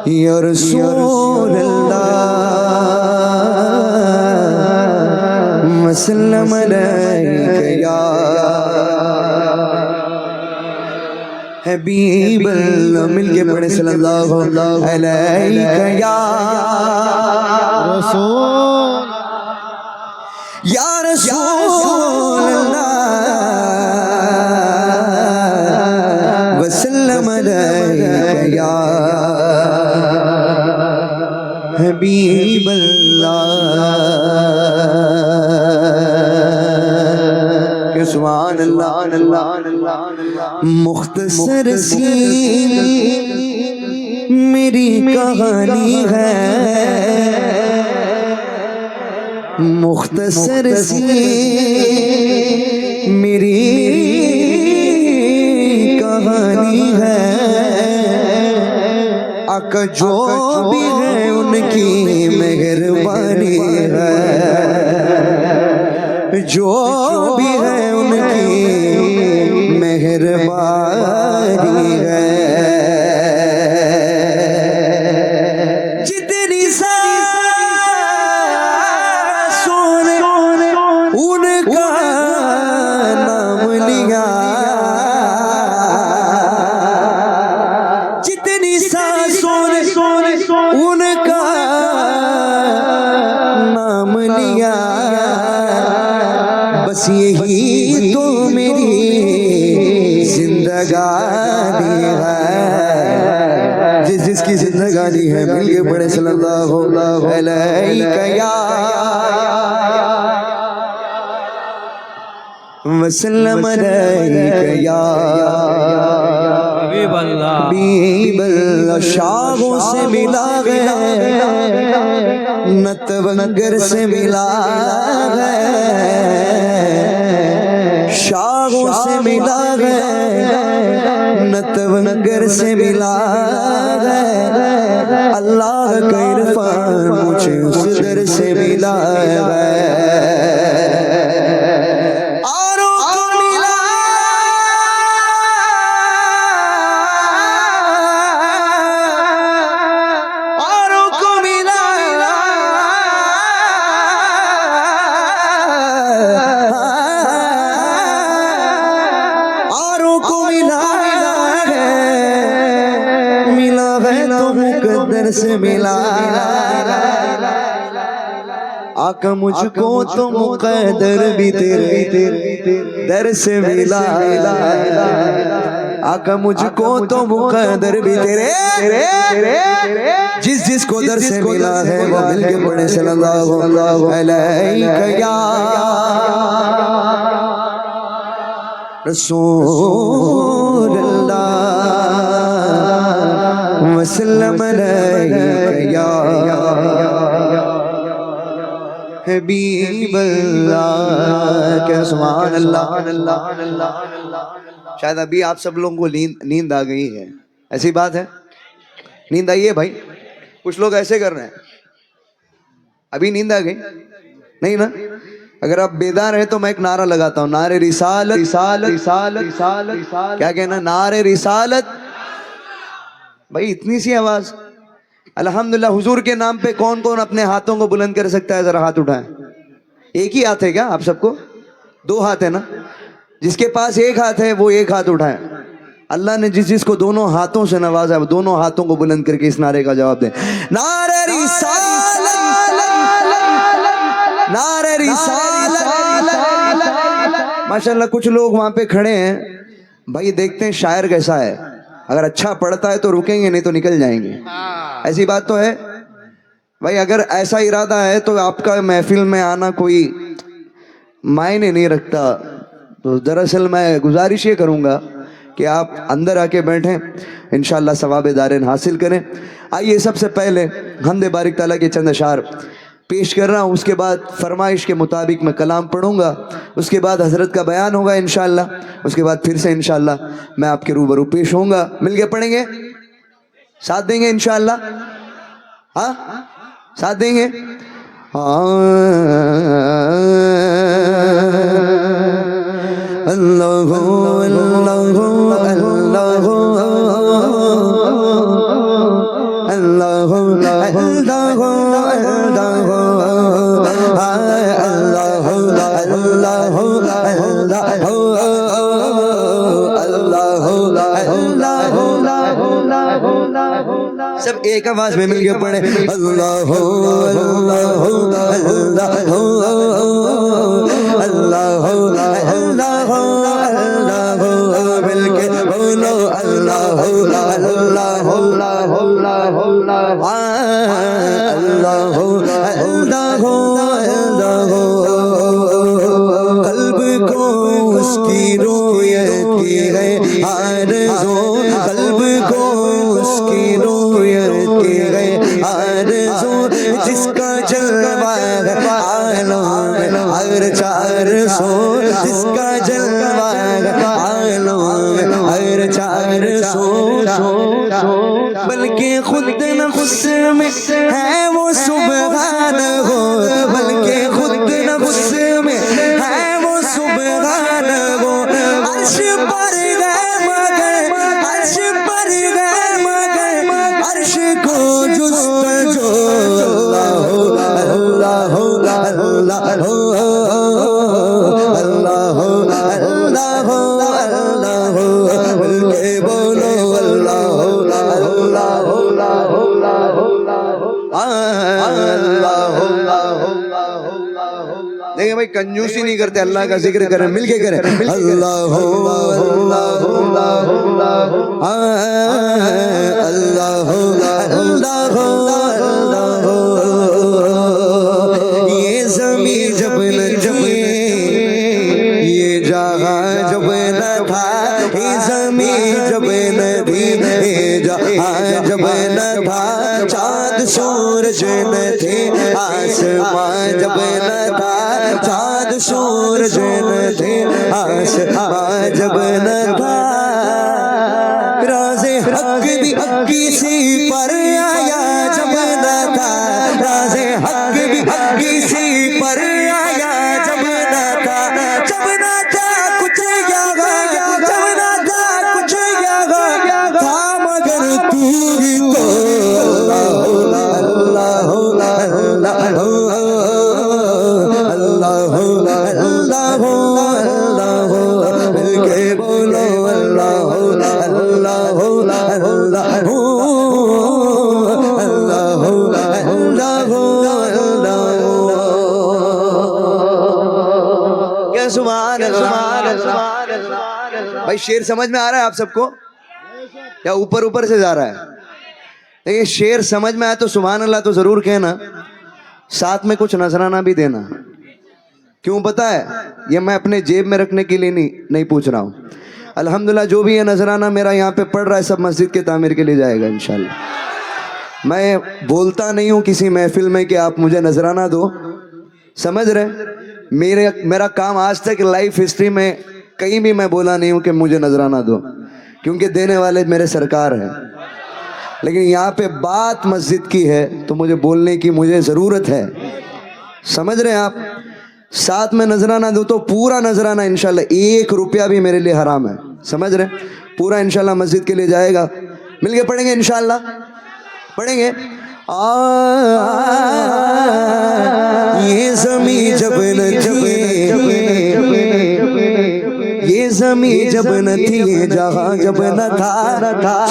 या रसूल अल्लाह वसल्लम अलैका या हबीब अल्लाह। मिलके पढ़े सल्लल्लाहु अलैका या रसूल या रसूल अल्लाह वसल्लम अलैका या हबीब अल्लाह। सुभान अल्लाह। मुख्तसर सी मेरी कहानी है, मुख्तसर सी मेरी कहानी है। आका जो भी है उनकी मेहरबानी है, जो भी है उनकी मेहरबानी है। जितनी सांसों ने उनका नाम लिया, जितनी सांसों ने उनका नाम लिया, बस यही तो मेरी जिंदगानी है। जिसकी जिंदगानी है मिलके पढ़े सल्लल्लाहु अलैका या वसल्लम अलैका या हबीब अल्लाह। हबीब अल्लाह। शाहों से मिला गया, नतवंगर से मिला है, शाहों से मिला गया, नतवंगर से मिला है। अल्लाह का इरफान मुझे उस दर से मिला है। मुकद्दर से मिला आका, मुझको तो मुकद्दर भी तेरे दर से मिला। आका मुझको तो मुकद्दर भी तेरे जिसको दर से मिला है वो मिलके पढ़े सल्लल्लाहु अलैका या रसूल अल्लाह वसल्लम अलैका या हबीब अल्लाह। क्या सुभान अल्लाह। शायद अभी आप सब लोगों को नींद आ गई है, ऐसी बात है? नींद आई है भाई? कुछ लोग ऐसे कर रहे हैं, अभी नींद आ गई नहीं ना? अगर आप बेदार हैं तो मैं एक नारा लगाता हूँ, नारे रिसालत रिसालत रिसालत रिसालत। क्या कहना? नारे रिसालत। भाई इतनी सी आवाज। अल्हम्दुलिल्लाह। हुजूर के नाम पे कौन कौन अपने हाथों को बुलंद कर सकता है? जरा हाथ उठाएं। एक ही हाथ है क्या आप सबको? दो हाथ है ना? जिसके पास एक हाथ है वो एक हाथ उठाएं। अल्लाह ने जिसको दोनों हाथों से नवाजा है दोनों हाथों को बुलंद करके इस नारे का जवाब दें। नारे रिसालत, नारे रिसालत। माशाल्लाह कुछ लोग वहां पे खड़े हैं भाई, देखते हैं शायर कैसा है। अगर अच्छा पढ़ता है तो रुकेंगे, नहीं तो निकल जाएंगे। ऐसी बात तो है भाई। अगर ऐसा इरादा है तो आपका महफिल में आना कोई मायने नहीं रखता। तो दरअसल मैं गुजारिश ये करूंगा कि आप अंदर आके बैठें, इंशाअल्लाह सवाब दारेन हासिल करें। आइए सबसे पहले हम्दे बारिक ताला के चंद अशार पेश कर रहा हूँ, उसके बाद फरमाइश के मुताबिक मैं कलाम पढ़ूंगा, उसके बाद हजरत का बयान होगा इंशाअल्लाह, उसके बाद फिर से इंशाअल्लाह मैं आपके रूबरू पेश होऊंगा। मिलके पढ़ेंगे, साथ देंगे इंशाअल्लाह? हाँ साथ देंगे। अल्लाह अल्लाह अल्लाह अल्लाह अल्लाह अल्लाह सब एक आवाज में मिल के पढ़े अल्लाह अल्लाह अल्लाह अल्लाह अल्लाह अल्लाह मिल के बोलो अल्लाह अल्लाह अल्लाह अल्लाह अल्लाह कल्ब को उसकी रोयत की है आरज़ू कल्ब को उसकी रोयत की है आरज़ू जिसका जलवा आलम हर 400 जिसका जलवा आलम हर 400 बल्कि खुद नफ्स में है वो सुबहान हो बल्कि खुद नफ्स में है वो सुबहान हो अर्श पर गए मगर अर्श पर गए मगर अर्श को जुस्तजो अल्लाह अल्लाह अल्लाह अल्लाह अल्लाह बल्कि बोलो अल्लाह अल्लाह देखिए भाई कंजूसी नहीं करते अल्लाह का जिक्र करें मिलके करें अल्लाह अल्लाह अल्लाह अल्लाह ये ज़मीं जब न जमे ये जहां जब न था ये ज़मीं जब न थी ये जहां जब न था चाँद सूरज न थे आसमां जब न था चाँद सूरज न थे आसमां जब न था राज़े हक भी किसी पर आया जब न था राज़े हक भी किसी पर आया जब न था कुछ यहाँ जब न था कुछ यहाँ था मगर तू ही तो अल्लाह अल्लाह अल्लाह अल्लाह अल्लाह मिलके बोलो अल्लाह अल्लाह अल्लाह क्या सुभान अल्लाह। भाई शेर समझ में आ रहा है आप सबको या ऊपर ऊपर से जा रहा है? देखिए शेर समझ में आया तो सुभान अल्लाह तो जरूर कहना, साथ में कुछ नजराना भी देना। क्यों पता है? ये मैं अपने जेब में रखने के लिए नहीं पूछ रहा हूँ। अल्हम्दुलिल्लाह जो भी ये नजराना मेरा यहाँ पे पड़ रहा है सब मस्जिद के तामीर के लिए जाएगा इंशाल्लाह। मैं बोलता नहीं हूँ किसी महफिल में कि आप मुझे नजराना दो, समझ रहे? मेरा काम आज तक लाइफ हिस्ट्री में कहीं भी मैं बोला नहीं हूँ कि मुझे नजराना दो, क्योंकि देने वाले मेरे सरकार हैं। लेकिन यहाँ पे बात मस्जिद की है तो मुझे बोलने की मुझे ज़रूरत है, समझ रहे हैं आप? साथ में नजराना दो तो पूरा नजराना इंशाल्लाह, 1 रुपया भी मेरे लिए हराम है, समझ रहे? पूरा इंशाल्लाह मस्जिद के लिए जाएगा। मिलके पढ़ेंगे इंशाल्लाह, पढ़ेंगे। ये ज़मीं जब न थी ये ज़मीं जब न थी जहाँ जब न था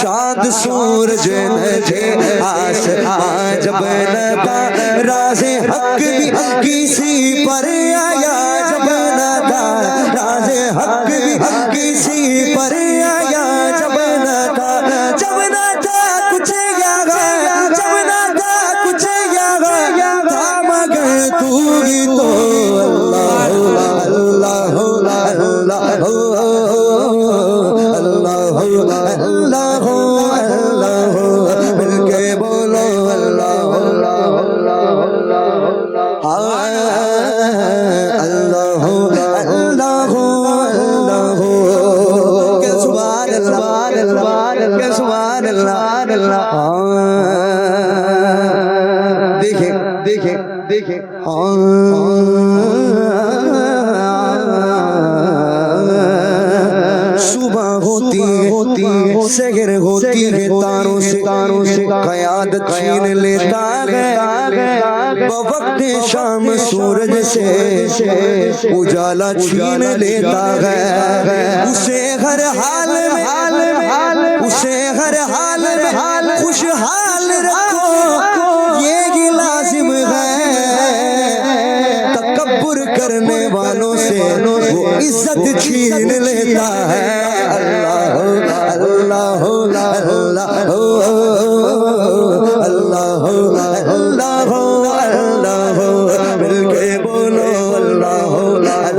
चाँद सूरज न थे आसमां जब न था राज़े हक भी किसी पर आया जब न था राज़े हक भी किसी पर आया जब न था कुछ यहाँ जब न था कुछ यहाँ था मगर तू ही तो अल्लाह अल्लाह अल्लाह अल्लाह अल्लाह अल्लाह मिलके बोलो अल्लाह अल्लाह अल्लाह अल्लाह अल्लाह के सुभान अल्लाह के सुभान अल्लाह। देखे देखे देखे सुबह होती है सहर होती है तारों से ख्याल क़यादत छीन लेता है वक्त शाम सूरज से उजाला छीन लेता है। उसे हर हाल में उसे हर हाल में खुशहाल रखो ये ही लाजिम है। तकब्बुर करने वालों से वो इज्जत छीन लेता है। अल्लाह अल्लाह अल्लाह अल्लाह अल्लाह अल्लाह मिलके बोलो अल्लाह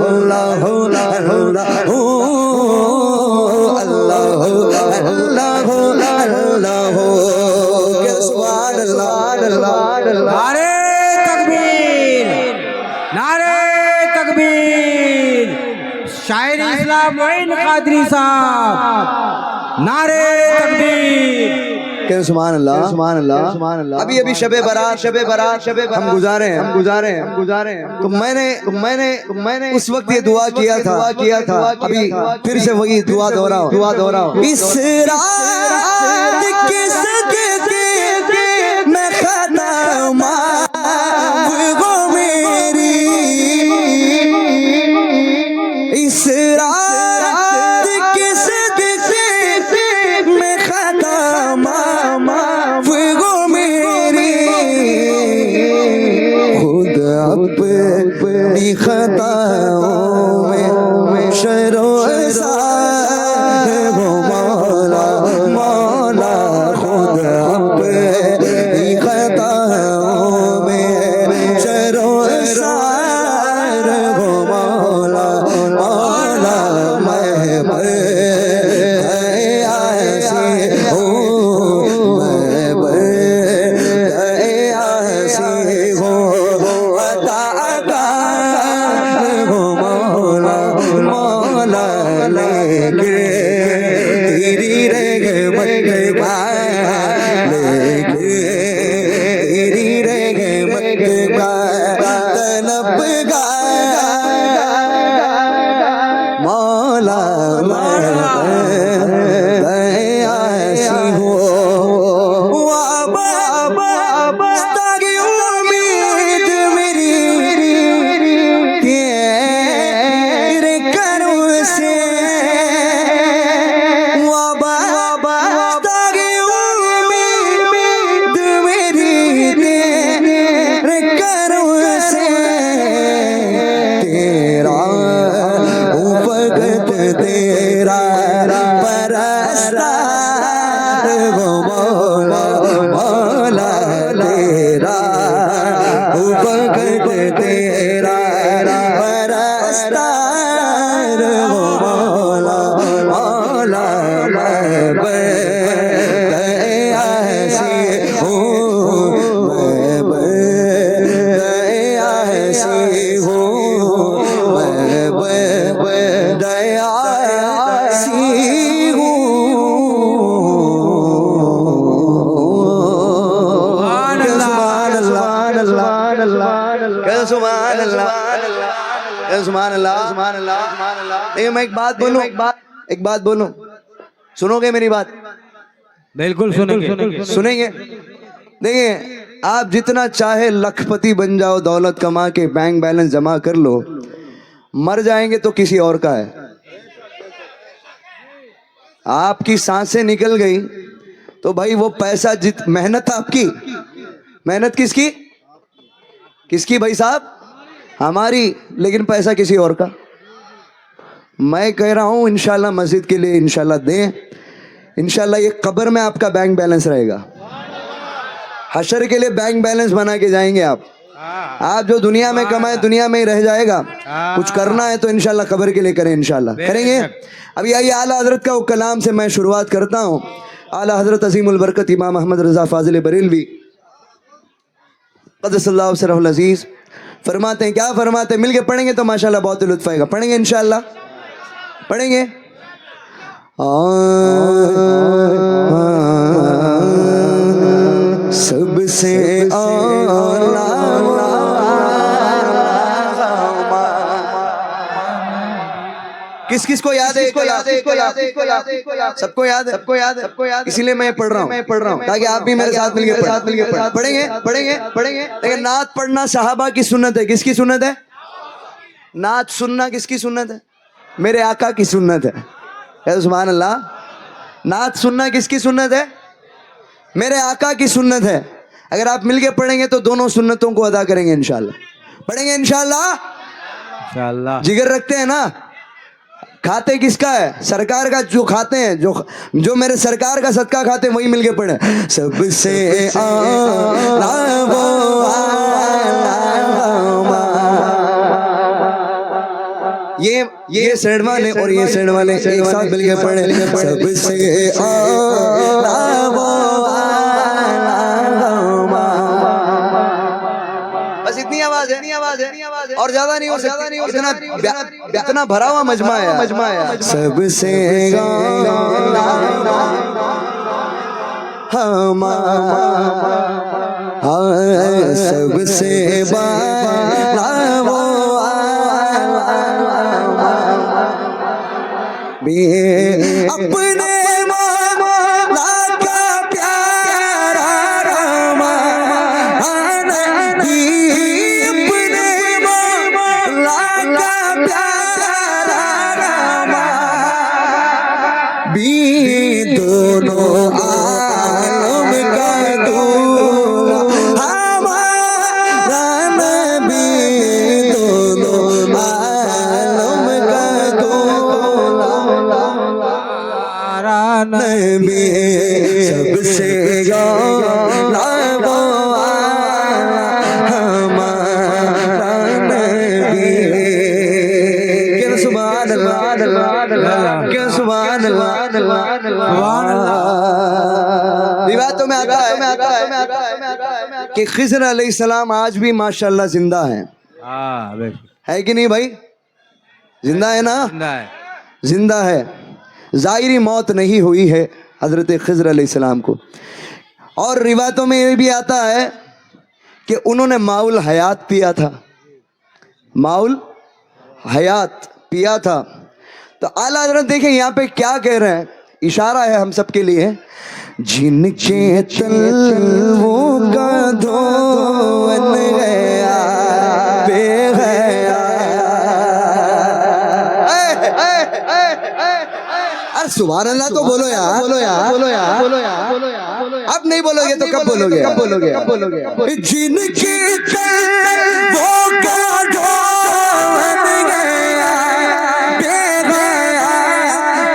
अल्लाह अल्लाह नारे तकबीर, नारे तकबीर। शायर इस्लाम मोइन कादरी साहब, नारे तकबीर। सुभान अल्लाह सुभान अल्लाह सुभान अल्लाह। अभी अभी शबे बारात हम गुजारे तो मैंने उस वक्त ये दुआ किया था अभी फिर से वही दुआ दोहराओ। इस रात के सदके मैं खता माफ गो मेरी, इस रात के सदके मैं खता माफ गो मेरी। खुद अपनी खताओं में शरो हो मौला मौला। खुद अपनी खताओं में शरो हो मौला मौला। मैं एक बात बोलूं सुनोगे मेरी बात? बिल्कुल सुनेंगे। देखिए आप जितना चाहे लखपति बन जाओ, दौलत कमा के बैंक बैलेंस जमा कर लो, मर जाएंगे तो किसी और का है। आपकी सांसें निकल गई तो भाई वो पैसा मेहनत आपकी, मेहनत किसकी भाई साहब? हमारी, लेकिन पैसा किसी और का। मैं कह रहा हूं इंशाल्लाह मस्जिद के लिए इंशाल्लाह दें, इंशाल्लाह ये कब्र में आपका बैंक बैलेंस रहेगा, हशर के लिए बैंक बैलेंस बना के जाएंगे आप जो दुनिया में कमाए दुनिया में ही रह जाएगा। कुछ करना है तो इंशाल्लाह कब्र के लिए करें, इंशाल्लाह करेंगे। अभी आइए आला हजरत का कलाम से मैं शुरुआत करता हूँ। आला हजरत अजीमुल बरकत इमाम अहमद रजा फाजिल बरेलवी क़द्दसल्लाहु सिर्रहुल अज़ीज़ फरमाते हैं, क्या फरमाते हैं? मिलके पढ़ेंगे तो माशाल्लाह बहुत लुत्फ़ आएगा। पढ़ेंगे इंशाल्लाह, पढ़ेंगे। सबसे आला किस किस को याद है? सबको याद है। इसीलिए मैं पढ़ रहा हूँ ताकि आप भी मेरे साथ मिलकर पढ़ेंगे। लेकिन नात पढ़ना सहाबा की सुन्नत है। किसकी सुन्नत है? नात सुनना किसकी सुन्नत है? मेरे आका की सुन्नत है। सुभान अल्लाह। नात सुनना किसकी सुन्नत है? मेरे आका की सुन्नत है। अगर आप मिलके पढ़ेंगे तो दोनों सुन्नतों को अदा करेंगे इंशाल्लाह। पढ़ेंगे इंशाल्लाह। इंशाअल्लाह। जिगर रखते हैं ना? खाते किसका है? सरकार का। जो खाते हैं, जो मेरे सरकार का सदका खाते हैं, वही मिलके पढ़े। सबसे आला वो ये सेड वाले और ये सेड वाले एक साथ मिलके पढ़े। सबसे आला वो बस इतनी आवाज है और ज्यादा नहीं हो सकती। इतना भरा हुआ मजमा है। सबसे सबसे बड़ा वो अपने मौला का प्यारा रमान भी, अपने मौला का प्यारा रमान भी, दोनों आलम का दूल्हा हमारा नबी, दोनों आलम का दूल्हा नबी, सबसे आला वो हमारा नबी। क्या सुभान अल्लाह, क्या सुभान अल्लाह। रिवायतों में आता है कि खिज़र अलैहिस्सलाम आज भी माशाल्लाह जिंदा हैं। है कि नहीं भाई? जिंदा है ना? जिंदा है। ज़ाहिरी मौत नहीं हुई है हज़रत खिज़र अलैहिस्सलाम को। और रिवायतों में ये भी आता है कि उन्होंने माउल हयात पिया था। माउल हयात पिया था। तो आला हज़रत देखें यहाँ पे क्या कह रहे हैं, इशारा है हम सब के लिए। जिनके तलवों का धोवन गया सुभान अल्लाह तो बोलो यार। अब नहीं बोलोगे तो कब बोलोगे? जिनके तलवों का धोवन गया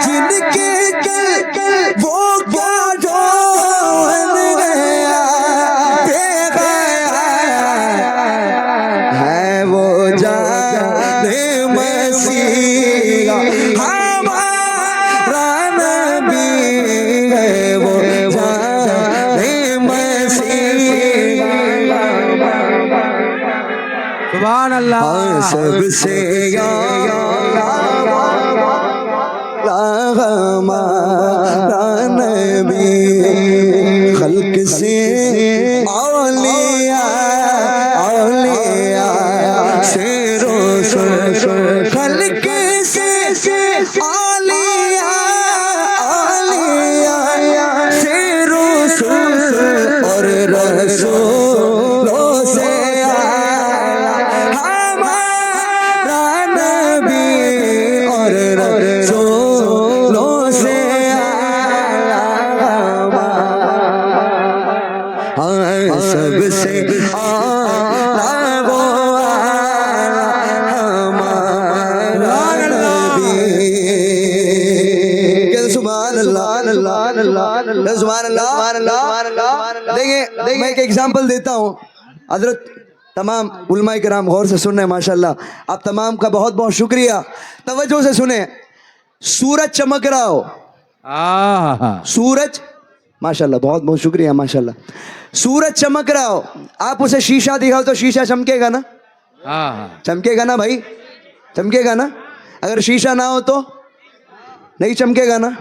जिनके तलवों का धोवन गया है वो जाने मसीहा हमारा नबी है, वो जाने मसीहा। सुभान अल्लाह। सबसे हमारा नबी खल्क से औलिया शेरो खल्क से औलिया शेरो और रसूलों से हमारा नबी और रसूलों से सबसे आला वो हमारा नबी। सुभान अल्लाह, सुभान अल्लाह। देखिए मैं एक एग्जांपल देता हूँ। हजरत तमाम उलमा किराम गौर से सुन रहे हैं माशाल्लाह। आप तमाम का बहुत बहुत शुक्रिया। तवज्जो से सुने। सूरज चमक रहा हो, सूरज माशाल्लाह, बहुत बहुत शुक्रिया माशाल्लाह। सूरज चमक रहा हो, आप उसे शीशा दिखाओ तो शीशा चमकेगा ना? चमकेगा ना भाई? चमकेगा ना? अगर शीशा ना हो तो नहीं चमकेगा ना?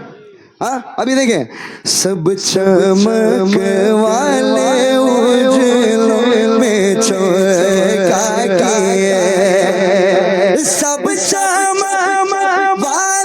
हाँ, अभी देखें। सब चमक वाले उजलों में चमका के, सब चमक वाले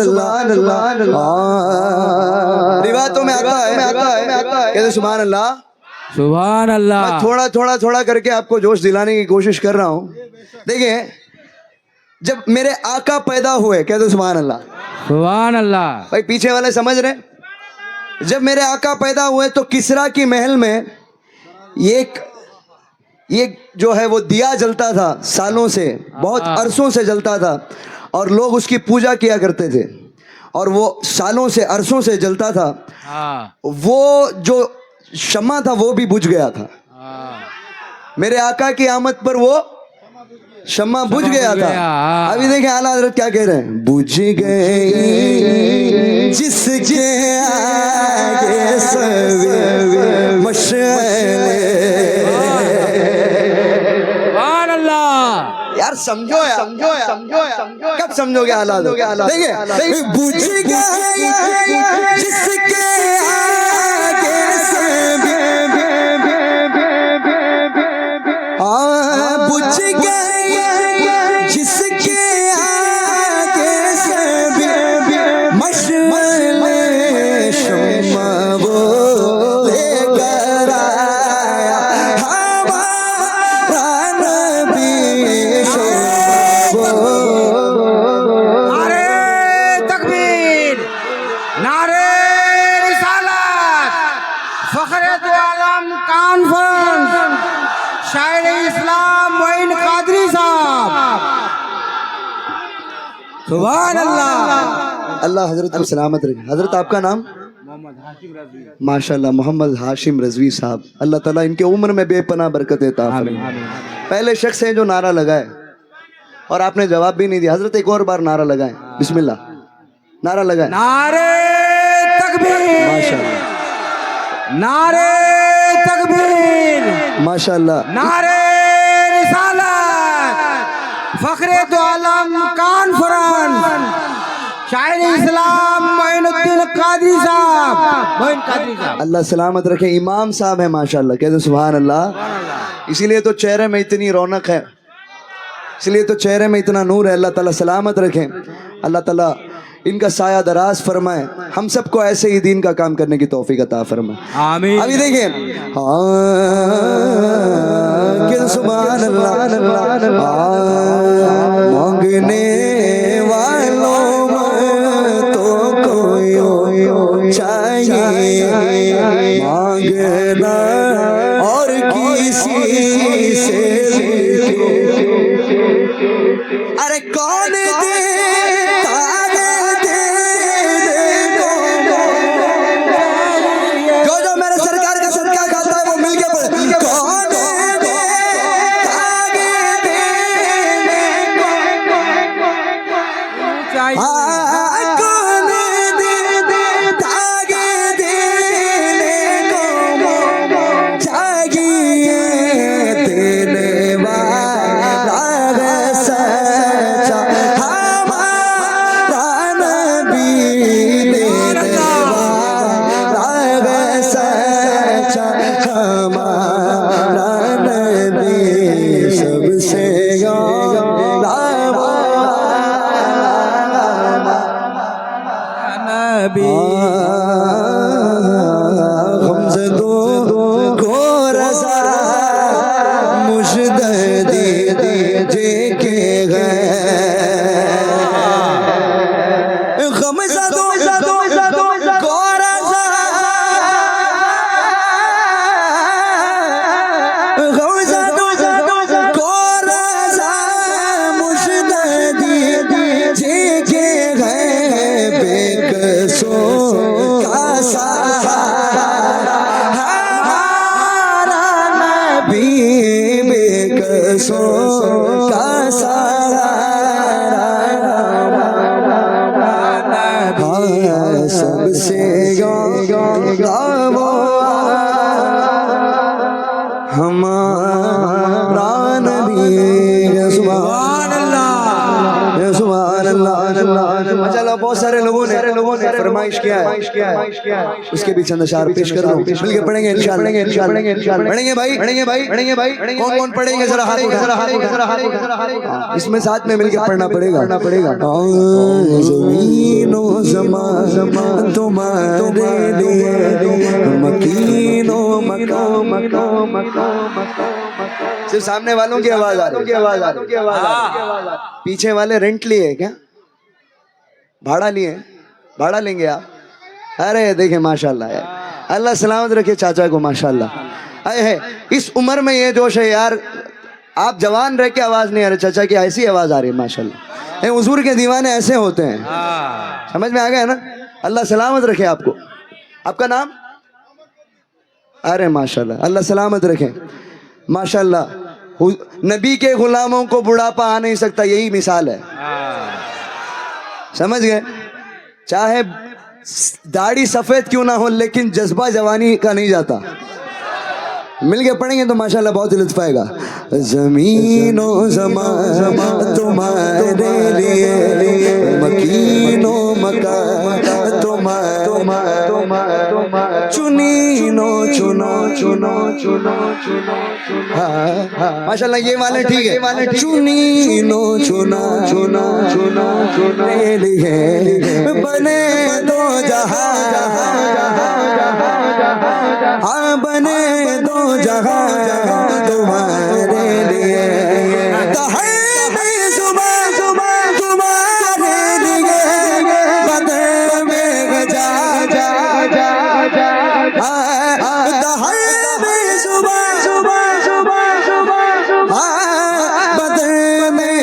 सुभान अल्लाह। रिवायतों में आता है कहते सुभान अल्लाह। सुभान अल्लाह। मैं थोड़ा करके आपको जोश दिलाने की कोशिश कर रहा हूँ। देखिए, जब मेरे आका पैदा हुए, कहते सुभान अल्लाह। सुभान अल्लाह। भाई पीछे वाले समझ रहे? जब मेरे आका पैदा हुए तो किसरा की महल में ये जो है वो दिया जलता था, सालों से, बहुत अरसों से जलता था, और लोग उसकी पूजा किया करते थे, और वो सालों से अरसों से जलता था। वो जो शम्मा था वो भी बुझ गया था। मेरे आका की आमद पर वो शम्मा बुझ गया था। अभी देखें आला हज़रत क्या कह रहे हैं। बुझ गई जिसके आगे सभी मशअले। सुभान अल्लाह। यार समझो यार, कब समझोगे आला हज़रत? देखिए, बुझ गई जिसके आगे सभी, बुझ गई जिसके आगे सभी मशअले। शम्मा वो लेकर आया हमारा नबी। शम्मा वो। नारे तकबीर, नारे रिसालत, फखरे दो आलम कॉन्फ्रेंस, शायर इस्लाम मोइन कादरी साहब। सुभान अल्लाह। अल्लाह हजरत को सलामत रखे। हजरत आपका नाम? माशाल्लाह, मोहम्मद हाशिम रजवी साहब। अल्लाह ताला इनके उम्र में बेपनाह बरकत देता है। पहले शख्स हैं जो नारा लगाए और आपने जवाब भी नहीं दिया। हजरत एक और बार नारा लगाए, बिस्मिल्लाह, नारा लगाए। नारे तकबीर, माशाल्लाह, नारे तकबीर, माशाल्लाह, नारे रिसालत, फखरे दो आलम कॉन्फ्रेंस, शायर इस्लाम मोइनुद्दीन कादरी साहब। मोइन कादरी साहब। अल्लाह सलामत रखे। इमाम साहब है माशाल्लाह, कहते सुभान अल्लाह। इसीलिए तो चेहरे में इतनी रौनक है, इसलिए तो चेहरे में इतना नूर है। अल्लाह ताला सलामत रखे, अल्लाह ताला इनका साया दराज फरमाए, हम सबको ऐसे ही दीन का काम करने की तौफीक अता फरमाए। आमीन। अभी देखिए, सुभान अल्लाह। मांगने वालों में तो कोई चाहिए मांगना और किसी से। अरे कौन जो मेरे सरकार का सदका खाता है वो मिल के पड़े। कौन बहुत सारे लोगों ने फरमाइश है उसके भी चंद अशार पेश कर दो, मिलके पढ़ेंगे इंशाअल्लाह। पढ़ेंगे भाई कौन कौन पढ़ेंगे, जरा हाथ उठा। इसमें साथ में मिलके पढ़ना पड़ेगा। ज़मीनो ज़मा तुम्हारे लिए मकीनो सिर्फ सामने वालों की आवाज आ रही है, पीछे वाले रेंट लिए क्या, भाड़ा लेंगे आप? अरे देखे माशाल्लाह यार, अल्लाह सलामत रखे चाचा को माशाल्लाह। आए है इस उम्र में ये जोश है यार, आप जवान रह के आवाज नहीं आ रही, चाचा की ऐसी आवाज आ रही है माशाल्लाह। ये हुजूर के दीवाने ऐसे होते हैं, समझ में आ गया ना? अल्लाह सलामत रखे आपको। आपका नाम? अरे माशाल्लाह, अल्लाह सलामत रखे माशाल्लाह। नबी के गुलामों को बुढ़ापा आ नहीं सकता, यही मिसाल है, समझ गए? चाहे दाढ़ी सफेद क्यों ना हो, लेकिन जज्बा जवानी का नहीं जाता। मिलके पढ़ेंगे तो माशाल्लाह बहुत ही लुत्फ आएगा। ज़मीनो ज़मा तुम्हारे लिए मकीनो मका चुनो माशाल्लाह ये वाले ठीक है। चुनीनो चुना लिए बने दो जहां, हाँ बने दो जहां तुम्हारे लिए। सुबह तुम्हारे लिए बदल में जा बदल में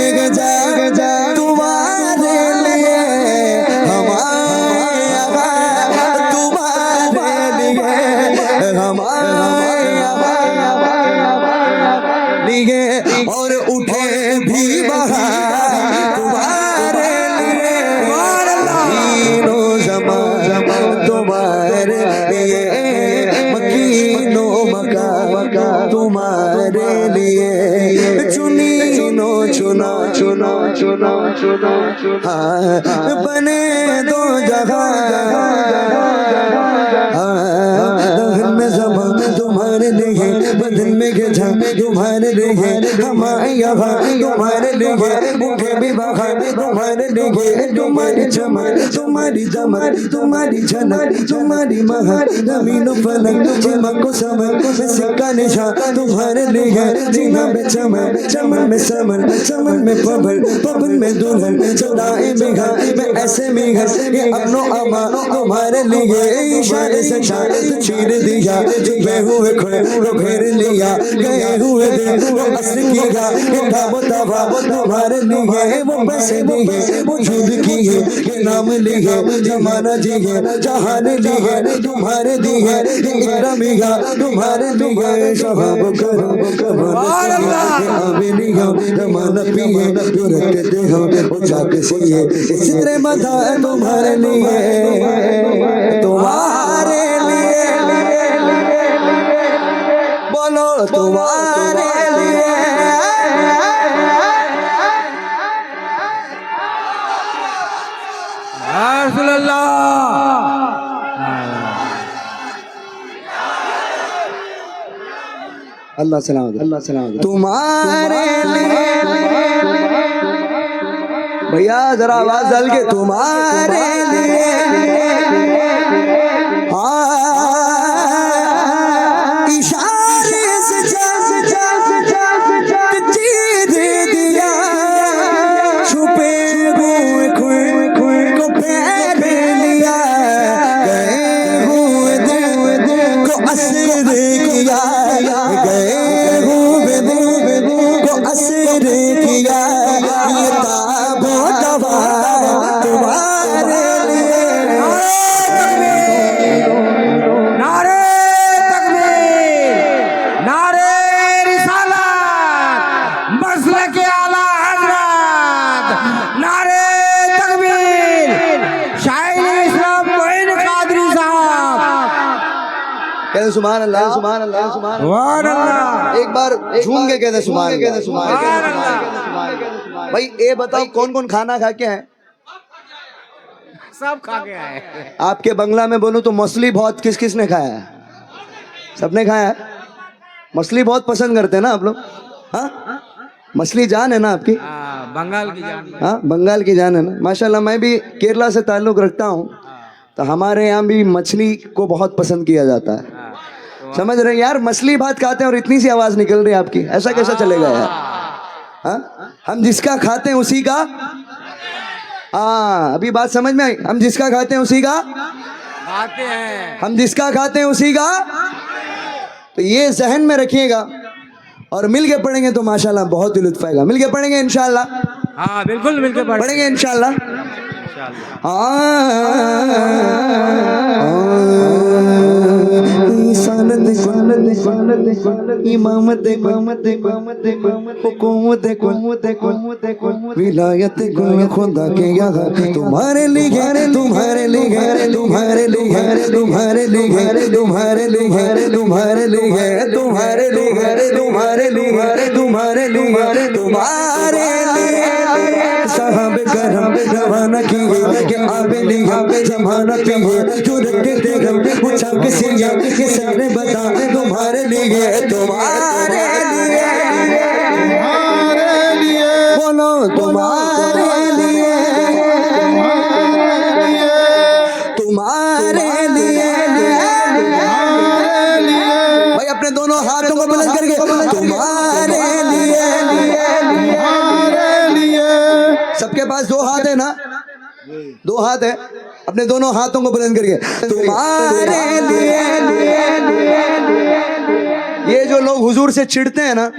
जा तुम्हारे लिए, लिए और उठे भी बहार तुम्हारे लिए। मकीनो ज़मा तुम्हारे लिए मकीनो मका तुम्हारे लिए चुनीनो चुना हाँ बने दो जगह तुम्हारे लिए बदन में गजा तुम्हारे लिए हमारे यहाँ तुम्हारे लिए मुझे भी बाहर तुम्हारे लिए तुम्हारी चमक तुम्हारी दमक तुम्हारी झलक तुम्हारी महक जमीन फलक चमक को समक सिक्का निशान तुम्हारे लिए जीना में चमक चमन में समन में पवन में दुल्हन चौराहे में घर में ऐसे में घर ये अपनो अमा तुम्हारे लिए इशारे से चीर दिया चुपे हुए खोए घेर लिया गए हुए दिन असर की गा तुम्हारे लिए वो पैसे दिए वो झूठ की है नाम लिए जमाना जी है जहान लिए तुम्हारे दिए इकरामिया तुम्हारे लिए शहाब करो अभी लिया जमाना पिए जो रखते हो वो जाके सिए सितरे मदा तुम्हारे लिए तुम्हारे लिए बोलो तुम्हारे लिए अल्लाह सलामत तुम्हारे लिए भैया जरा आवाज डाल के तुम्हारे लिए इशारे से चीर दिया छुपे हुए को पैर लिया गए हुए दिल को असर किया गए हुए दिल को असर किया ये ताबो दवा तुम्हारे लिए। नारे तकबीर, नारे रिसालत, मसलक आला हजरत, नारे तकबीर, शायर इस्लाम मोइन कादरी साहब। कहते सुभान अल्लाह सुभान अल्लाह सुभान सुभान अल्लाह। एक बार झूम के कहते सुभान अल्लाह। भाई ये बताओ कौन कौन खाना खा के हैं? सब खा के आए। आपके बंगला में बोलूं तो मछली बहुत किस किस ने खाया है? सबने खाया है? मछली बहुत पसंद करते हैं ना आप लोग? हाँ, मछली जान है ना आपकी? बंगाल की जान। हाँ, बंगाल की जान है ना। माशाल्लाह, मैं भी केरला से ताल्लुक़ रखता हूँ, तो हमारे यहाँ भी मछली को बहुत पसंद किया जाता है। समझ रहे हैं यार? मछली भात खाते हैं और इतनी सी आवाज़ निकल रही है आपकी, ऐसा कैसा चलेगा यार? हाँ, हम जिसका खाते हैं उसी का। हाँ, अभी बात समझ में आई? हम जिसका खाते हैं उसी का खाते हैं। हम जिसका खाते हैं उसी का। तो ये जहन में रखिएगा और मिल के पढ़ेंगे तो माशाल्लाह बहुत ही लुत्फ आएगा। मिल के पढ़ेंगे इंशाल्लाह। हाँ बिल्कुल मिलके पढ़ेंगे इंशाल्लाह। विलायत खुदा के यहाँ तुम्हारे लिए, तुम्हारे लिए, तुम्हारे लिए, तुम्हारे लिए, तुम्हारे लिए, तुम्हारे लिए, तुम्हारे लिए, तुम्हारे लिए, तुम्हारे लिए, तुम्हारे लिए साहब करम रवाना किए कि आबे लिया जमाना किए जो रखते हम पूछा किसी या किसी ने बता तुम्हारे लिए, तुम्हारे लिए, बोलो तुम्हारे लिए, तुम्हारे लिए। भाई अपने दोनों हाथों को बुलंद करके तुम्हारे लिए। सबके पास दो हाथ है ना? दो हाथ है। अपने दोनों हाथों को बुलंद करके तुम्हारे लिए। ये जो लोग हुजूर से चिढ़ते हैं ना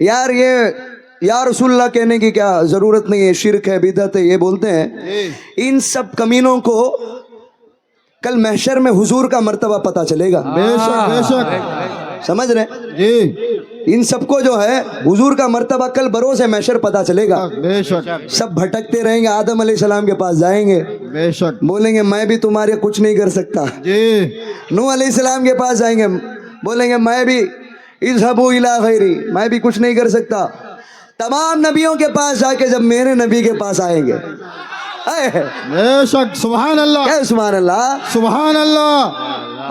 यार, ये या रसूलुल्लाह कहने की क्या जरूरत नहीं है, शिरक है, बिदअत है, ये बोलते हैं। इन सब कमीनों को कल महशर में हुजूर का मर्तबा पता चलेगा। बेशक बेशक, समझ रहे जी। इन सबको जो है हुजूर का मर्तबा कल बरोज़ महशर पता चलेगा। बेशक, सब भटकते रहेंगे, आदम अलैहिस्सलाम के पास जाएंगे, बेशक, बोलेंगे मैं भी तुम्हारे कुछ नहीं कर सकता। जी। नूह अलैहिस्सलाम के पास जाएंगे, बोलेंगे मैं भी इज़हबू इला गैरी, मैं भी कुछ नहीं कर सकता। तमाम नबियों के पास जाके जब मेरे नबी के पास आएंगे, बेशक, सुभान अल्लाह, क्या सुभान अल्लाह, सुभान अल्लाह,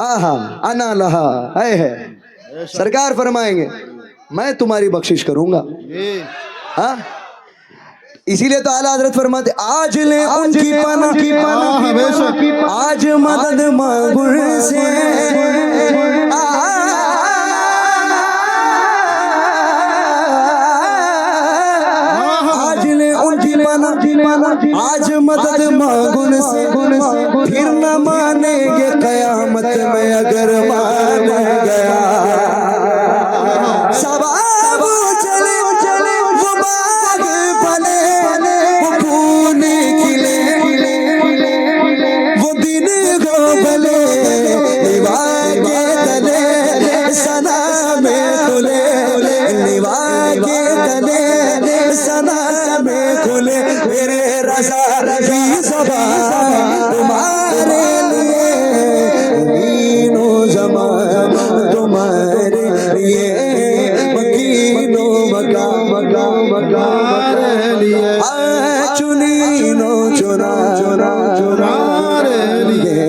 आहा अना लहा, है सरकार फरमाएंगे मैं तुम्हारी बख्शिश करूंगा। हाँ, इसीलिए तो आला हजरत फरमाते आज ले उनकी पनाह की पनाह, बेशक, आज मदद मांगू से, आज ले उनकी पनाह, आज मदद मांगू से, फिर न मानेंगे कयामत में अगर मान गया। सवाब चले चले वो बाग भले फूल खिले, वो दिन गो भले निवार के तले सना में खुले, निवार के तले सना में खुले, मेरे रज़ा रज़ी सभा तुम्हारे लिए, मीनो जमान तुम्हारे लिए, मकीनो मका मका मका चुनीनो चुना चुना चुना लिए,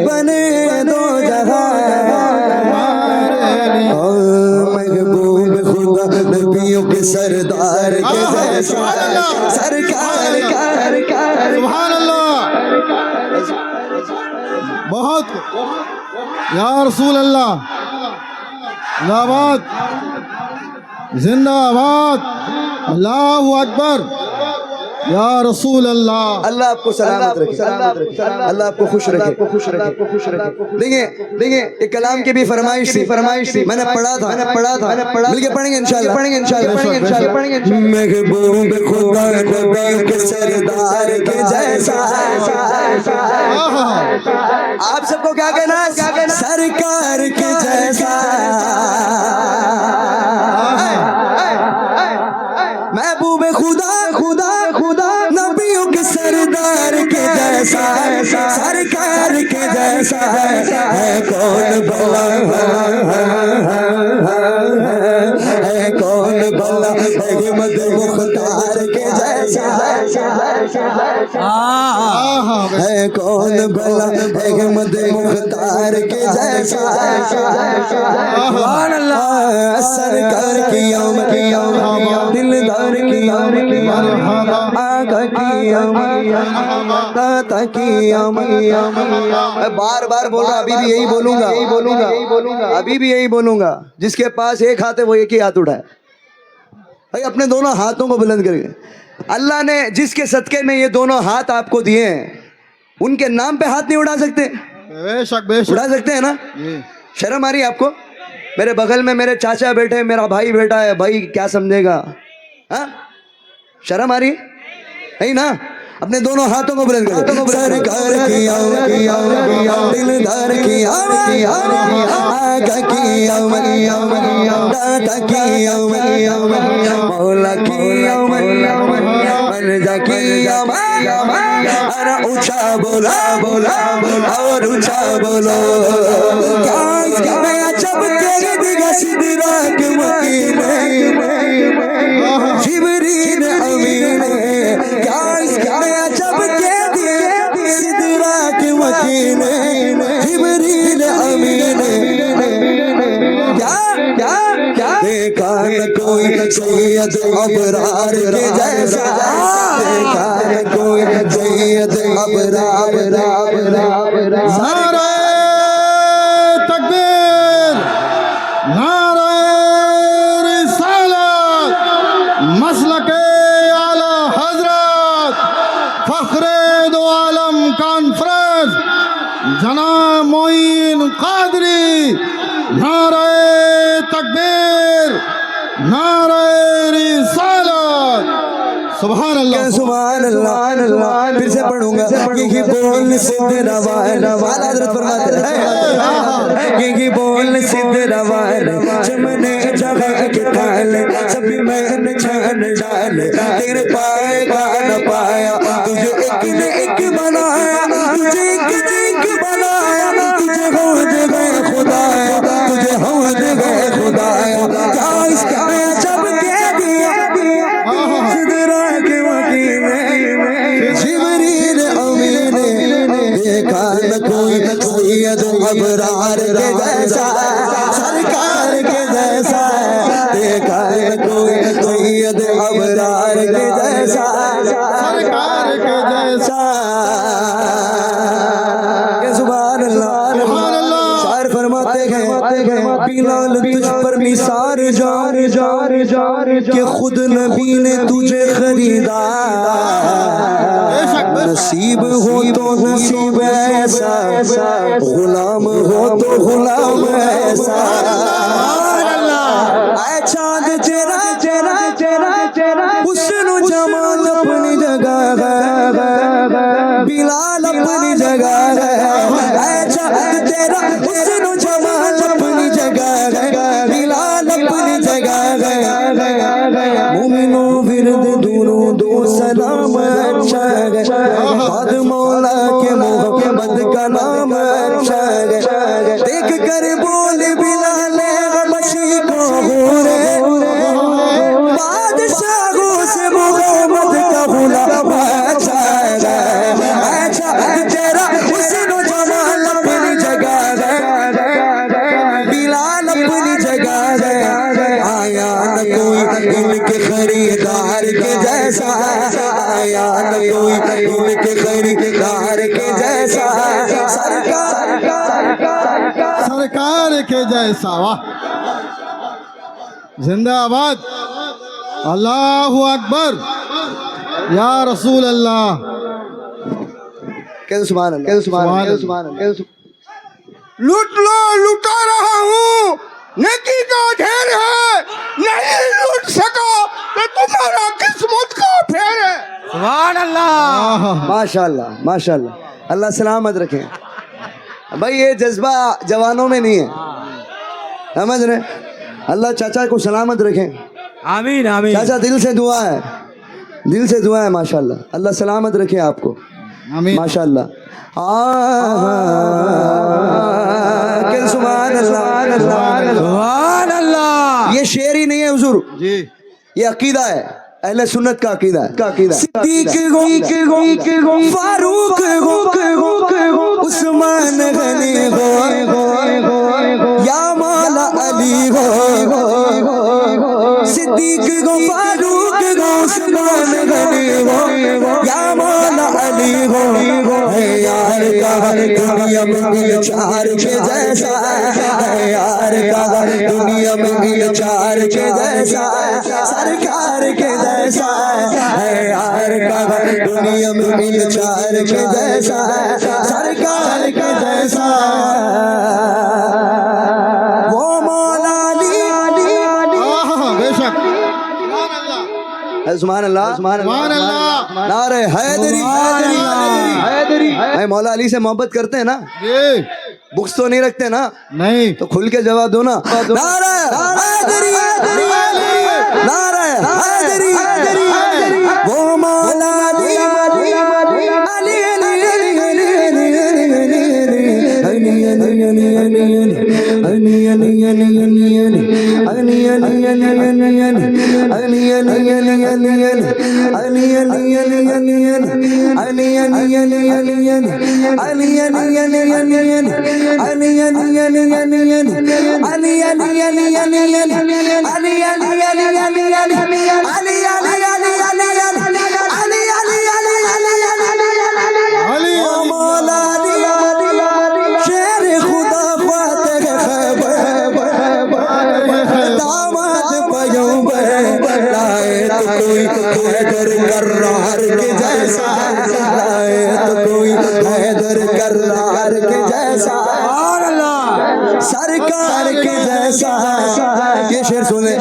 बने दो जहां महबूब खुदा नबियों के सरदार के जैसा सरकार कार कार। सुभान अल्लाह, बहुत या रसूल अल्लाह, जिंदाबाद जिंदाबाद, अल्लाहु अकबर, या रसूल अल्लाह। अल्लाह आपको सलामत रखे, अल्लाह आपको खुश रखे, खुश रखे, खुश रखे। देखिए एक कलाम की भी फरमाइश थी, मैंने पढ़ा, मिलके पढ़ेंगे इंशाल्लाह, पढ़ेंगे इंशाल्लाह। महबूब खुदा नबियों के सरदार के जैसा, आप सबको क्या कहना है? सरकार के जैसा, महबूब खुदा खुदा खुदा नबियों के सरदार के जैसा, सरकार के जैसा है कौन भला, है कौन भला, अहमद मुख्तार के जैसा, है कौन भला अहमद मुख्तार के जैसा सरकार की आमद दिलदार की आमद आका की आमद दाता की आमद। मैं बार बार बोल रहा, अभी भी यही बोलूंगा, अभी भी यही बोलूंगा। जिसके पास एक हाथ है वो एक ही हाथ उठाए भाई, अपने दोनों हाथों को बुलंद करके। अल्लाह ने जिसके सदके में ये दोनों हाथ आपको दिए हैं, उनके नाम पे हाथ नहीं उठा सकते? बेशक उठा सकते हैं ना? शर्म आ रही है आपको? मेरे बगल में मेरे चाचा बैठे, मेरा भाई बैठा है, भाई क्या समझेगा? हाँ, शर्म आ रही है? नहीं ना? अपने दोनों हाथों को बुलंद करो। सरकार की आमद दिलदार की आमद आका की आमद दाता की आमद मौला की आमद मर्जा की आमद। अरे ऊंचा बोला और ऊंचा बोलो, क्या मैं जब तेरे दिगा सिदरा के वकील जिबरील अमीन क्या जब के दिए सिदरा के वकील जिबरील अमीन क्या देखा न कोई सैयद अबरार के जैसा, देखा न कोई सैयद अबरार। नारे तकबीर, नारे रिसालत, मसलके आला हजरत, फख्रे दो आलम कॉन्फ्रेंस जनाब मोइन कादरी। नारे तकबीर, नारे रिसालत, सुभान अल्लाह। सुभान अल्लाह। फिर से पढ़ूंगा। यही बोल सिद्ध रवान हजरत फरमाते हैं, यही बोल सिद्ध रवान चमने जगह के ताल सभी मैंने छान डाल तेरे पाएगा न पाया तुझे एक न एक बनाया, तुझे एक बनाया, तुझे हो गए खुदाया, तुझे हो गए खुदाया। क्या इसका जब कह दिया सिदरा के वकील जिबरील अमीन देखा न कोई सैयद अबरार के जैसा, सरकार के जैसा देखा न कोई सैयद अबरार के जैसा, सरकार के जैसा। सुभान अल्लाह। शायर फरमाते हैं बिलाल तुझ पर निसार जार कि खुद नबी ने तुझे खरीदा, नसीब हो तो नसीब ऐसा, गुलाम हो तो गुलाम ऐसा। आए चांद चेरा हुस्न जमाल अपनी जगह है, बिलाल अपनी जगह है। आए चांद तेरा हुस्न जमाल अपनी जगह है, बिलाल अपनी जगह है। मुमिनो विरद दूरों दो सलाम अच्छा है, बाद मौला के मोहम्मद का नाम अच्छा है। देख कर बोल बिलाल हबशी को होरे बादशाहों से मोहम्मद का गुलाम अच्छा है। अच्छा तेरा हुस्न जमाल अपनी जगह है, बिलाल अपनी जगह है। आया न कोई इनके खरीदार के जैसा, आया न कोई इनके खरीदार के जैसा, सरकार के जैसा। वाह, जिंदाबाद, अल्लाहु अकबर, या रसूल अल्लाह। कह दो सुभान अल्लाह, कह दो सुभान अल्लाह, कह दो सुभान अल्लाह, कह दो लूट लो, लुटा रहा हूँ, नेकी का ढेर है, नहीं लूट सका तो तुम्हारा किस्मत का फेर है। सुभान अल्लाह। माशाल्लाह माशाल्लाह, अल्लाह सलामत रखे। भाई ये जज्बा जवानों में नहीं है, समझ रहे? अल्लाह चाचा को सलामत रखे। आमीन आमीन। चाचा दिल से दुआ है, दिल से दुआ है माशाल्लाह। अल्लाह सलामत रखे आपको माशाल्लाह। सुभान अल्लाह। सुभान अल्लाह। ये शेर ही नहीं है हुजूर, जी, ये अकीदा है। अहले सुन्नत का अकीदा है। सिद्दीक गो फारूक गो उस्मान गनी गो या मौला अली गो सिद्दीक गो फारूक गो उस्मान गनी गो या मौला अली गो है यार का दुनिया में चार के जैसा है यार का दुनिया में चार के जैसा सरकार के जैसा है यार का दुनिया में चार के जैसा सरकार के जैसा वो मौला अली बेशक सुभान अल्लाह सुभान अल्लाह नारे हैदरी भाई मौला अली से मोहब्बत करते हैं ना, बुक्स तो नहीं रखते ना, नहीं तो खुल के जवाब दो ना। नारे हैदरी नारे हैदरी वो मौला अली हैदर कर्रार के जैसा लाए तो कोई हैदर कर्रार के जैसा सरकार के जैसा। ये शेर सुने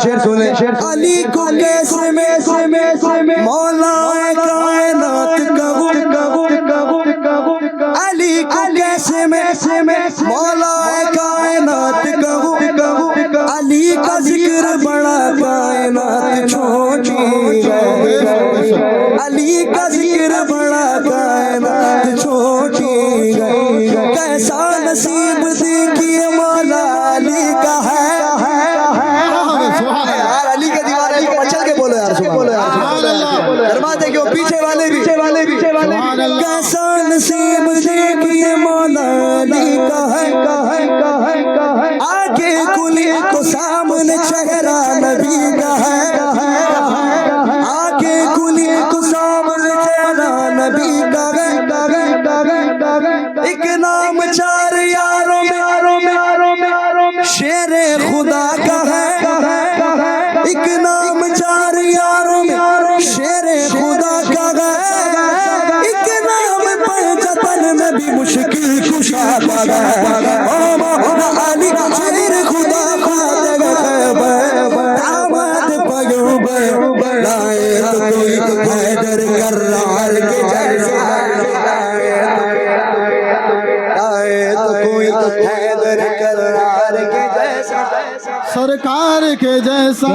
अली को कैसे में मौला कायनात कहूं अली को कैसे में मौला कायनात कहूं अली का जिक्र बड़ा कायनात छोटी अली का जिक्र बड़ा कायनात छोटी कैसा नसीब देखिए मौला अली का है यार। अली के दीवाने को मचल के बोलो यार, बोलो यार, शर्माते क्यों? पीछे वाले भी कैसा नसीब देखिए मौला अली का है आगे कुली को सामने चेहरा नबी का है आगे कुली को सामने चेहरा नबी का है एक नाम चार यारों में शेरे खुदा का है एक नाम चार यारों में शेरे खुदा का है एक नाम पंचतन में भी मुश्किल कुशा का है ओ मौला अली शेर खुदा दामद पयूब लाए तो कोई हैदर कर्रार के जैसा लाए तो कोई हैदर कर्रार के जैसा सरकार के जैसा।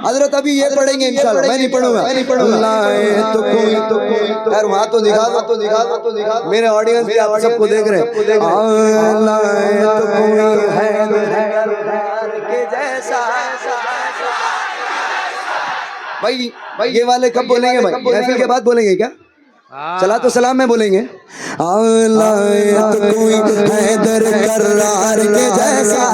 हजरत अभी ये पढ़ेंगे इंशाल्लाह, मैं नहीं पढ़ूंगा। लाए तो कोई यार वहाँ तो दिखा मेरे ऑडियंस भी आप सबको देख रहे हैं। लाए तो कोई हैदर कर्रार के जैसा। भाई ये वाले कब बोलेंगे भाई? महफिल के बाद बोलेंगे क्या? चला तो सलाम में बोलेंगे। लाए तो कोई हैदर कर्रार के जैसा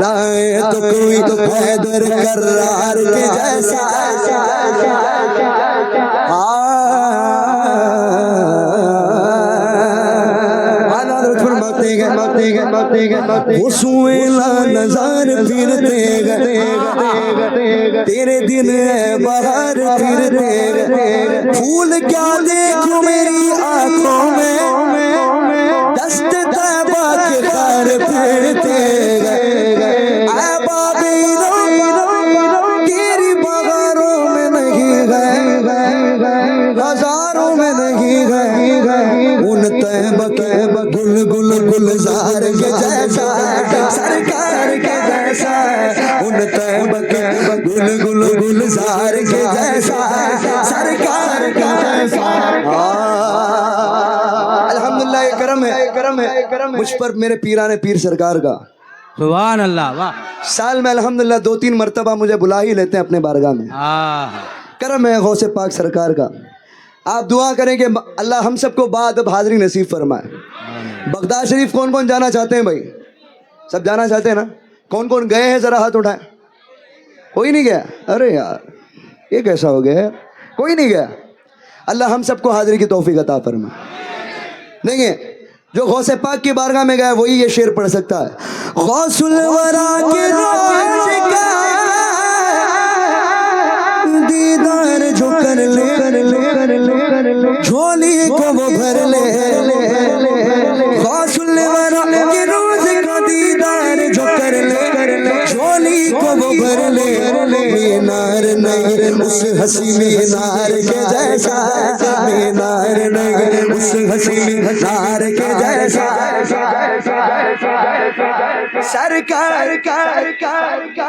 लाए तो कोई हैदर कर्रार के जैसा नजार फिरते गए तेरे दिन बाहर फिरते फूल क्या देखूं मेरी आंखों में दस्त तैबा के खार फिरते गए तेरी बगारों में नहीं गए हजारों में नहीं गए उन तैबा के गुलजार के जैसा सरकार के जैसा उन तैबा के गुलजार के जैसा सरकार के जैसा। अल्हम्दुलिल्लाह ये करम है मुझ पर मेरे पीराने पीर सरकार का। सुभान अल्लाह वाह साल में अल्हम्दुलिल्लाह 2-3 मरतबा मुझे बुला ही लेते हैं अपने बारगाह में। करम है गौसे पाक सरकार का। आप दुआ करें कि अल्लाह हम सबको बाद हाजिरी नसीब फरमाए। बगदाद शरीफ कौन कौन जाना चाहते हैं भाई? सब जाना चाहते हैं ना? कौन कौन गए हैं जरा हाथ उठाएं। कोई नहीं गया? अरे यार ये कैसा हो गया? कोई नहीं गया? अल्लाह हम सबको हाजिरी की तौफीक अता फरमाए। देखिए जो गौसे पाक की बारगाह में गया वही ये शेर पढ़ सकता है। गौसुल वरा के रोज का दीदार जो कर ले झोली को वो भर ले। गौसुल वरा के रोज का दीदार जो कर ले झोली को वो भर ले। मीनार नहीं उस हसी मीनार के जैसा, मीनार नहीं उस हसी मीनार के जैसा। सरकार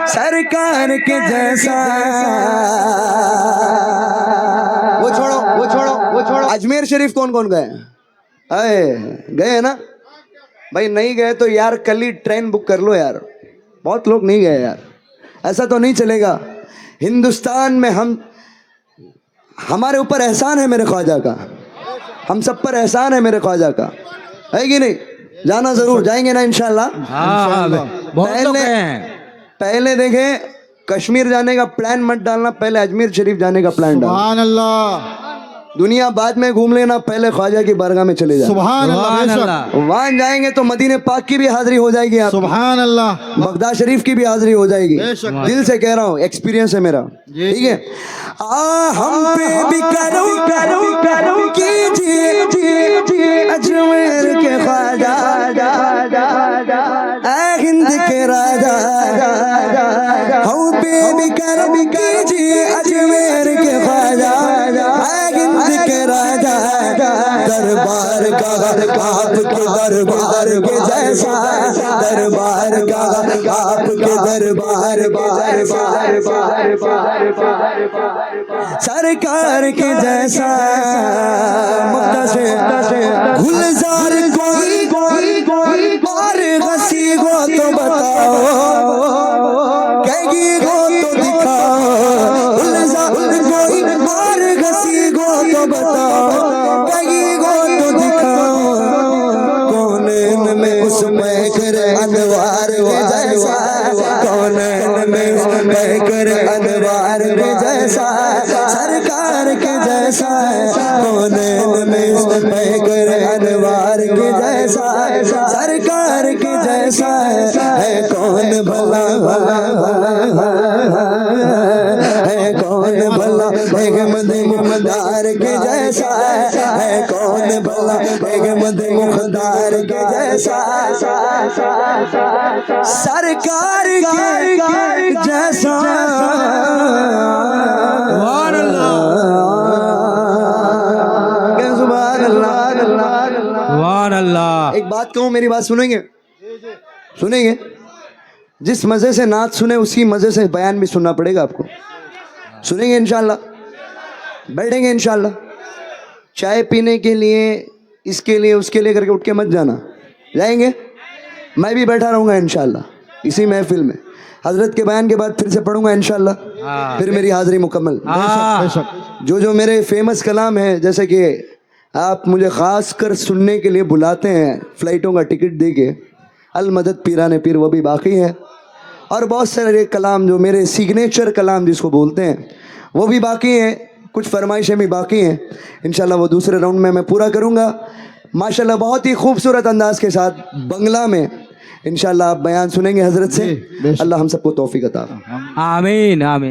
सरकार के जैसा। वो छोड़ो। अजमेर शरीफ कौन कौन गए? गए हैं ना भाई? नहीं गए तो यार कल ही ट्रेन बुक कर लो यार। बहुत लोग नहीं गए यार, ऐसा तो नहीं चलेगा। हिंदुस्तान में हमारे ऊपर एहसान है मेरे ख्वाजा का, हम सब पर एहसान है मेरे ख्वाजा का, है कि नहीं? जाना जरूर, जाएंगे ना इंशाल्लाह। पहले देखें कश्मीर जाने का प्लान मत डालना, पहले अजमेर शरीफ जाने का प्लान डालना। सुभान अल्लाह। दुनिया बाद में घूम लेना, पहले ख्वाजा की बारगाह में चले जाओ। सुभान अल्लाह। वहां जाएंगे तो मदीने पाक की भी हाजिरी हो जाएगी आप। सुभान अल्लाह। बगदाद शरीफ की भी हाजिरी हो जाएगी। बेशक। दिल से कह रहा हूँ, एक्सपीरियंस है मेरा, ठीक है? हम पे भी करो कीजिए अजमेर के ख्वाजा, हिंद के राजा। हम पे भी करो कीजिए अजमेर के ख्वाजा, हिंद के राजा। दरबार का आपके दरबार के जैसा, दरबार का आपके दरबार के सरकार के जैसा। गुलजार कोई और हंसी हो तो बताओ, कहेगी हो तो दिखाओ। गुलजार कोई और हंसी हो तो बताओ, कहेगी हो तो दिखाओ। कौन में उस महकर अनवार के जैसा, कौन में उस महकर अनवार के जैसा। सरकार के जैसा कौन में उस महकर अनवार के जैसा। सरकार के जैसा है कौन भला, है कौन भला अहमद मुख्तार के जैसा, है कौन भला अहमद मुख्तार के जैसा। सरकार के जैसा। सुभान अल्लाह। एक बात कहूँ, मेरी बात सुनेंगे? सुनेंगे? जिस मजे से नात सुने उसी मजे से बयान भी सुनना पड़ेगा आपको। सुनेंगे इंशाल्लाह? बैठेंगे इंशाल्लाह? चाय पीने के लिए, इसके लिए, उसके लिए करके उठ के मत जाना, जाएंगे? मैं भी बैठा रहूँगा इंशाल्लाह इसी महफिल में। हजरत के बयान के बाद फिर से पढ़ूंगा इंशाल्लाह, फिर मेरी हाजिरी मुकम्मल। जो मेरे फेमस कलाम है, जैसे कि आप मुझे ख़ास कर सुनने के लिए बुलाते हैं फ़्लाइटों का टिकट दे के, अल मदद पीराने पीर, वो भी बाकी है। और बहुत सारे कलाम जो मेरे सिग्नेचर कलाम जिसको बोलते हैं वो भी बाकी हैं, कुछ फरमाइशें भी बाकी हैं। इंशाल्लाह वो दूसरे राउंड में मैं पूरा करूँगा। माशाल्लाह बहुत ही खूबसूरत अंदाज के साथ बंगला में इंशाल्लाह आप बयान सुनेंगे हजरत से। अल्लाह हम सबको तौफीक अता। आमीन आमीन।